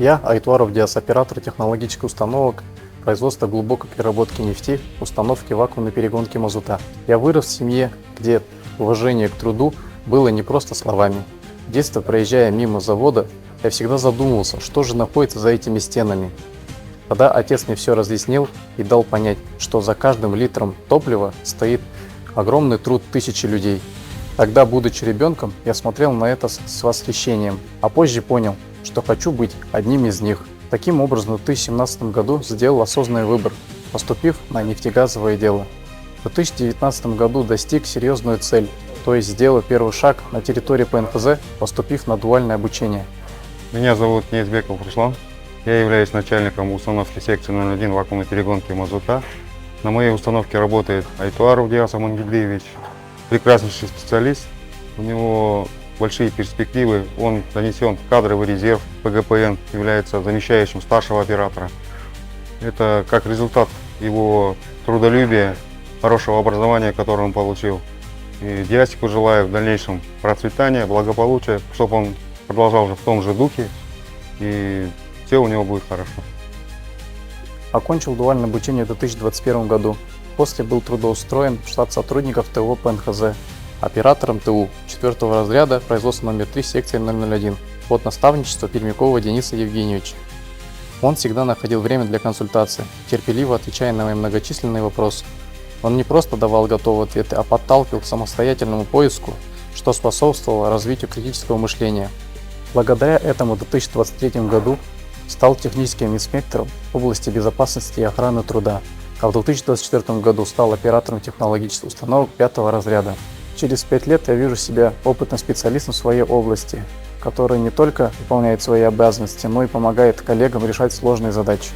Я Айтваров Диас, оператор технологических установок, производства глубокой переработки нефти, установки вакуумной перегонки мазута. Я вырос в семье, где уважение к труду было не просто словами. В детстве, проезжая мимо завода, я всегда задумывался, что же находится за этими стенами. Тогда отец мне все разъяснил и дал понять, что за каждым литром топлива стоит огромный труд тысячи людей. Тогда, будучи ребенком, я смотрел на это с восхищением, а позже понял, что хочу быть одним из них. Таким образом, в 2017 году сделал осознанный выбор, поступив на нефтегазовое дело. В 2019 году достиг серьезную цель, то есть сделал первый шаг на территории ПНХЗ, поступив на дуальное обучение. Меня зовут Неизбеков Руслан. Я являюсь начальником установки секции 01 вакуумной перегонки мазута. На моей установке работает Айтваров Диас Амангельдиевич, прекраснейший специалист. У него большие перспективы, он занесен в кадровый резерв ПГПН, является замещающим старшего оператора. Это как результат его трудолюбия, хорошего образования, которое он получил. И Диасику желаю в дальнейшем процветания, благополучия, чтобы он продолжал в том же духе, и все у него будет хорошо. Окончил дуальное обучение в 2021 году. После был трудоустроен в штат сотрудников ТО ПНХЗ, оператором ТУ 4 разряда, производства номер 3, секции 001, под наставничество Пермякова Дениса Евгеньевича. Он всегда находил время для консультации, терпеливо отвечая на мои многочисленные вопросы. Он не просто давал готовые ответы, а подталкивал к самостоятельному поиску, что способствовало развитию критического мышления. Благодаря этому в 2023 году стал техническим инспектором в области безопасности и охраны труда, а в 2024 году стал оператором технологических установок 5 разряда. Через 5 лет я вижу себя опытным специалистом в своей области, который не только выполняет свои обязанности, но и помогает коллегам решать сложные задачи.